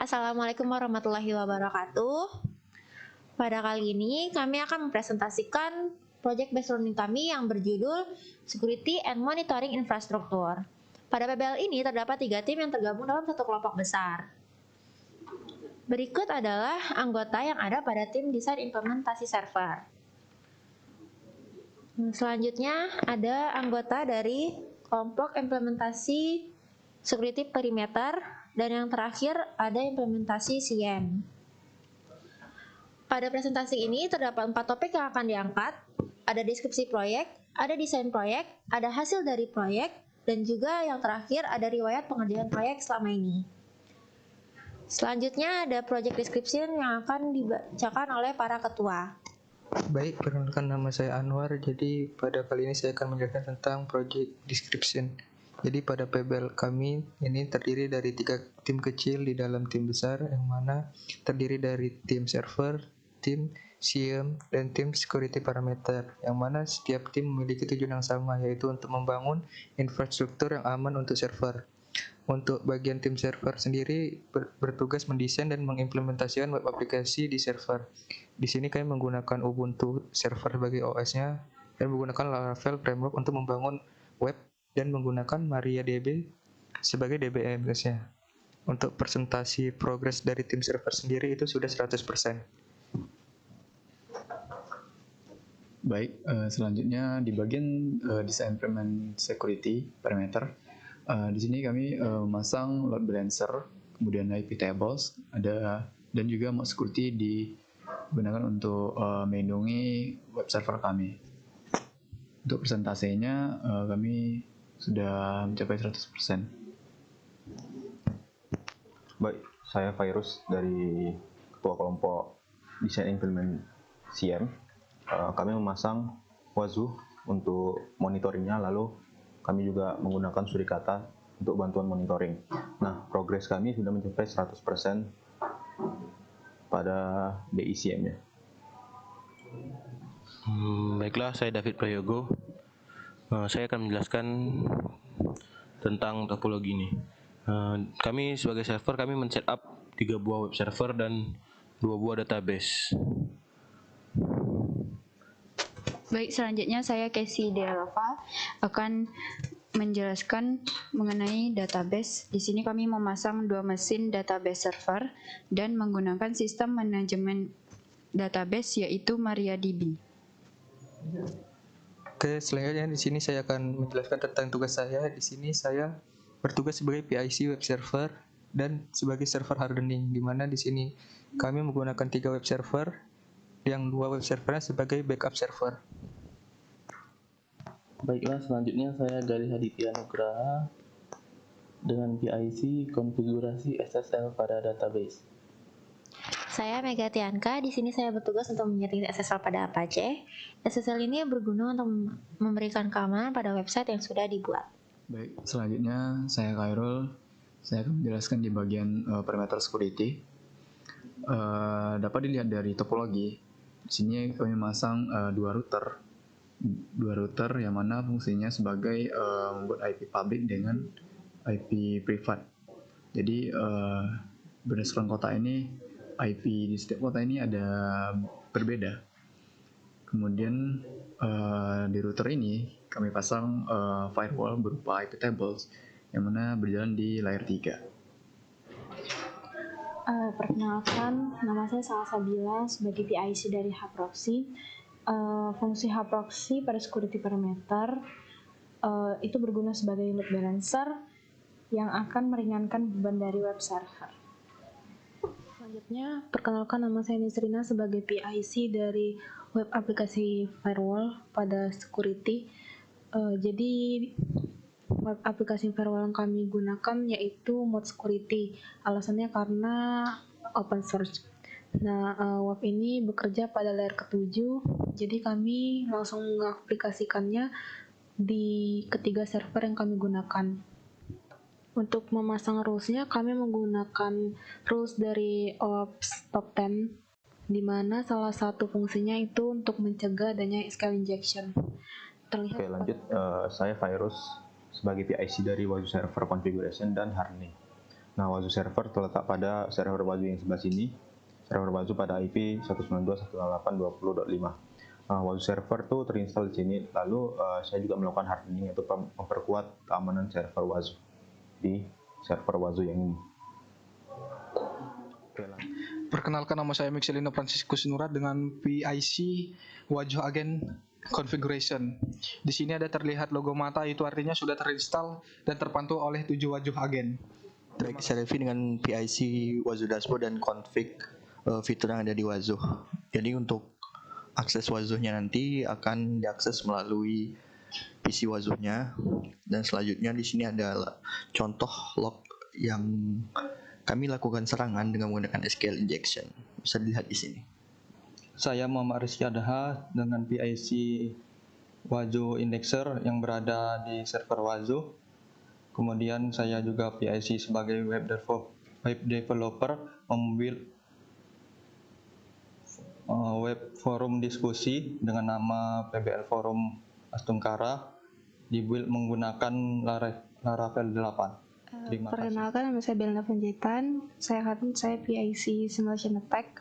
Assalamualaikum warahmatullahi wabarakatuh. Pada kali ini kami akan mempresentasikan project based learning kami yang berjudul Security and Monitoring Infrastructure. Pada PBL ini terdapat 3 tim yang tergabung dalam satu kelompok besar. Berikut adalah anggota yang ada pada tim desain implementasi server. Selanjutnya ada anggota dari kelompok implementasi security perimeter, dan yang terakhir ada implementasi SIEM. Pada presentasi ini terdapat 4 topik yang akan diangkat. Ada deskripsi proyek, ada desain proyek, ada hasil dari proyek, dan juga yang terakhir ada riwayat pengerjaan proyek selama ini. Selanjutnya ada project description yang akan dibacakan oleh para ketua. Baik, perkenalkan nama saya Anwar. Jadi pada kali ini saya akan menjelaskan tentang project description. Jadi pada PBL kami ini terdiri dari 3 tim kecil di dalam tim besar, yang mana terdiri dari tim server, tim SIEM, dan tim security parameter, yang mana setiap tim memiliki tujuan yang sama, yaitu untuk membangun infrastruktur yang aman untuk server. Untuk bagian tim server sendiri bertugas mendesain dan mengimplementasikan web aplikasi di server. Di sini kami menggunakan Ubuntu server sebagai OS-nya dan menggunakan Laravel framework untuk membangun web dan menggunakan MariaDB sebagai DBMS-nya. Untuk presentasi progres dari tim server sendiri itu sudah 100%. Baik, selanjutnya di bagian desain implement security parameter. Di sini kami memasang load balancer, kemudian IP tables, dan juga mod security digunakan untuk melindungi web server kami. Untuk presentasenya kami sudah mencapai 100%. Baik, saya Virus dari Ketua Kelompok Desain Implement SIEM. Kami memasang Wazuh untuk monitoringnya, lalu kami juga menggunakan Surikata untuk bantuan monitoring. Nah, progres kami sudah mencapai 100% pada DI SIEM-nya. Baiklah, saya David Prayogo. Saya akan menjelaskan tentang topologi ini. Kami sebagai server, kami men-setup 3 buah web server dan 2 buah database. Baik, selanjutnya saya Casey Delava akan menjelaskan mengenai database. Di sini kami memasang 2 mesin database server dan menggunakan sistem manajemen database yaitu MariaDB. Oke, selanjutnya di sini saya akan menjelaskan tentang tugas saya. Di sini saya bertugas sebagai PIC web server dan sebagai server hardening, di mana di sini kami menggunakan 3 web server, yang 2 web servernya sebagai backup server. Baiklah, selanjutnya saya Galih Aditya Nugraha dengan PIC konfigurasi SSL pada database. Saya Mega Tianka. Di sini saya bertugas untuk menyeting SSL pada Apache. SSL ini berguna untuk memberikan keamanan pada website yang sudah dibuat. Baik, selanjutnya saya Khairul. Saya akan menjelaskan di bagian perimeter security. Dapat dilihat dari topologi. Di sini kami memasang 2 router yang mana fungsinya sebagai membuat IP public dengan IP privat. Jadi berdasarkan kota ini, IP di setiap kota ini ada berbeda. Kemudian di router ini kami pasang firewall berupa IP tables yang mana berjalan di layer 3. Perkenalkan, nama saya Salsabila sebagai PIC dari Hproxy. Fungsi Hproxy pada security parameter itu berguna sebagai load balancer yang akan meringankan beban dari web server. Selanjutnya, perkenalkan, nama saya Nisrina sebagai PIC dari web aplikasi firewall pada security. Jadi web aplikasi firewall yang kami gunakan yaitu mod security. Alasannya karena open source. Nah, web ini bekerja pada layer ke-7, jadi kami langsung mengaplikasikannya di ketiga server yang kami gunakan. Untuk memasang rules-nya, kami menggunakan rules dari OWASP Top 10, di mana salah satu fungsinya itu untuk mencegah adanya SQL injection. Oke, lanjut. Saya Virus sebagai PIC dari Wazuh Server Configuration dan Hardening. Nah, Wazu server terletak pada server Wazu yang sebelah sini. Server Wazu pada IP 192.168.20.5. Wazu server tuh terinstall di sini. Lalu saya juga melakukan hardening, yaitu memperkuat keamanan server Wazu di server Wazu yang ini. Perkenalkan, nama saya Mixelino Franciscus Nurat dengan PIC Wazu Agent Configuration. Di sini ada terlihat logo mata, itu artinya sudah terinstall dan terpantau oleh 7 Wazu Agent. Baik, saya Revi dengan PIC Wazu Dashboard dan config fitur yang ada di Wazu. Jadi untuk akses Wazuhnya nanti akan diakses melalui PC Wazuhnya, dan selanjutnya di sini ada contoh log yang kami lakukan serangan dengan menggunakan SQL injection. Bisa dilihat di sini. Saya Muhammad Rizky Adaha dengan PIC Wazu Indexer yang berada di server Wazu. Kemudian saya juga PIC sebagai web developer membuild web forum diskusi dengan nama PBL Forum Astungkara, dibuild menggunakan Laravel 8. Terima kasih. Perkenalkan, nama saya Belna Panjaitan. Saya PIC Simulation Attack.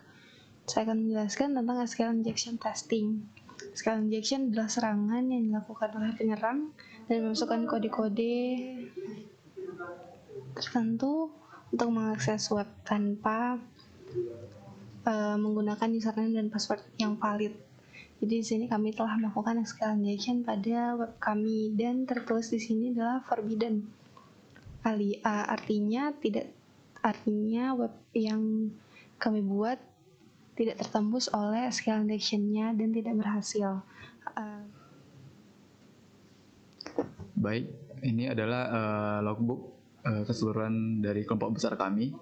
Saya akan menjelaskan tentang SQL injection testing. SQL injection adalah serangan yang dilakukan oleh penyerang dan memasukkan kode-kode tertentu untuk mengakses web tanpa menggunakan username dan password yang valid. Jadi di sini kami telah melakukan SQL injection pada web kami, dan tertulis di sini adalah forbidden. Artinya web yang kami buat tidak tertembus oleh SQL injection-nya dan tidak berhasil. Baik, ini adalah logbook keseluruhan dari kelompok besar kami,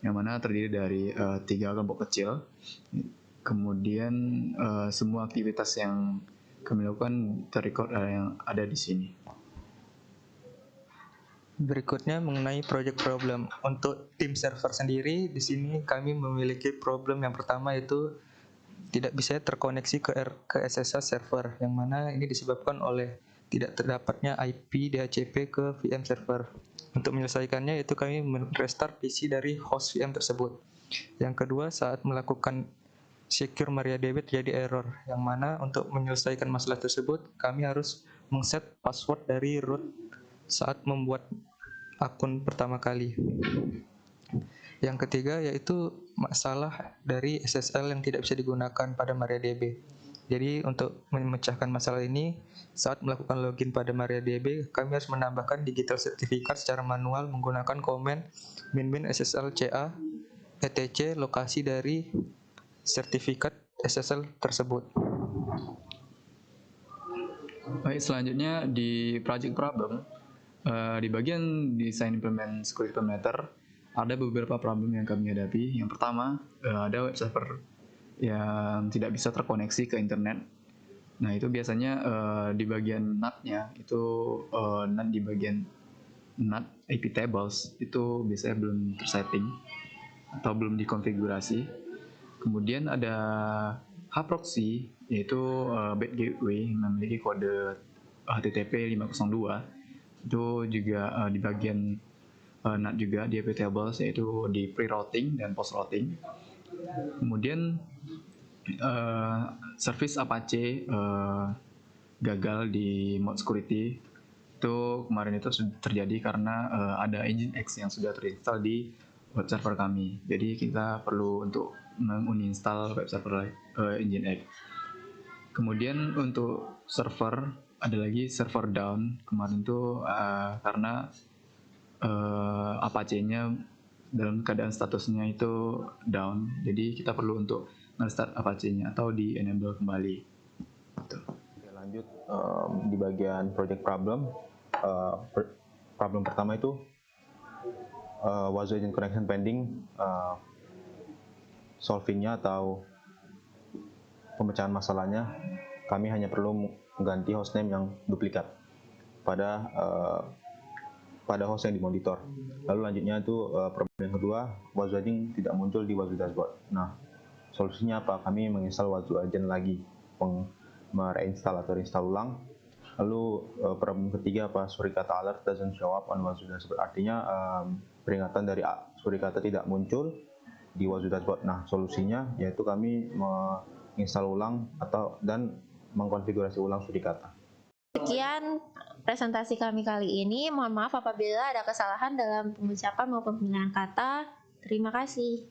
yang mana terdiri dari 3 kelompok kecil. Kemudian semua aktivitas yang kami lakukan terrecord yang ada di sini. Berikutnya mengenai project problem. Untuk tim server sendiri, di sini kami memiliki problem yang pertama, yaitu tidak bisa terkoneksi ke SSH server, yang mana ini disebabkan oleh tidak terdapatnya IP DHCP ke VM server. Untuk menyelesaikannya, yaitu kami restart PC dari host VM tersebut. Yang kedua, saat melakukan secure MariaDB terjadi error, yang mana untuk menyelesaikan masalah tersebut kami harus mengset password dari root saat membuat akun pertama kali. Yang ketiga yaitu masalah dari SSL yang tidak bisa digunakan pada MariaDB. Jadi untuk memecahkan masalah ini, saat melakukan login pada MariaDB, kami harus menambahkan digital sertifikat secara manual menggunakan komen min SSL CA etc lokasi dari sertifikat SSL tersebut. Baik, selanjutnya di project problem, di bagian desain implement security parameter ada beberapa problem yang kami hadapi. Yang pertama, ada web server yang tidak bisa terkoneksi ke internet. Nah, itu biasanya di bagian NAT-nya itu NAT di bagian NAT IP tables itu biasanya belum tersetting atau belum dikonfigurasi. Kemudian ada hproxy, yaitu bad gateway yang memiliki kode HTTP 502. Itu juga di bagian NAT juga di IP tables, yaitu di pre-routing dan post-routing. Kemudian service Apache gagal di mode security. Itu kemarin itu terjadi karena ada Nginx yang sudah terinstall di web server kami. Jadi kita perlu untuk menginstall web server Nginx. Kemudian untuk server ada lagi server down. Kemarin itu karena Apache-nya dalam keadaan statusnya itu down. Jadi kita perlu untuk nge-restart Apache-nya atau di enable kembali. Oke, lanjut di bagian project problem. Problem pertama itu Wazu agent connection pending. Solvingnya atau pemecahan masalahnya, kami hanya perlu mengganti hostname yang duplikat pada host yang dimonitor. Lalu lanjutnya itu problem yang kedua, Wazu agent tidak muncul di Wazu dashboard. Nah, solusinya apa? Kami menginstal Wazu agent lagi, mereinstall atau reinstall ulang Lalu problem ketiga apa surikata alert doesn't show up on Wazoo dashboard, artinya peringatan dari surikata tidak muncul di Wazoo dashboard. Nah, solusinya yaitu kami menginstal ulang dan mengkonfigurasi ulang surikata. Sekian presentasi kami kali ini. Mohon maaf apabila ada kesalahan dalam pengucapan maupun pemilihan kata. Terima kasih.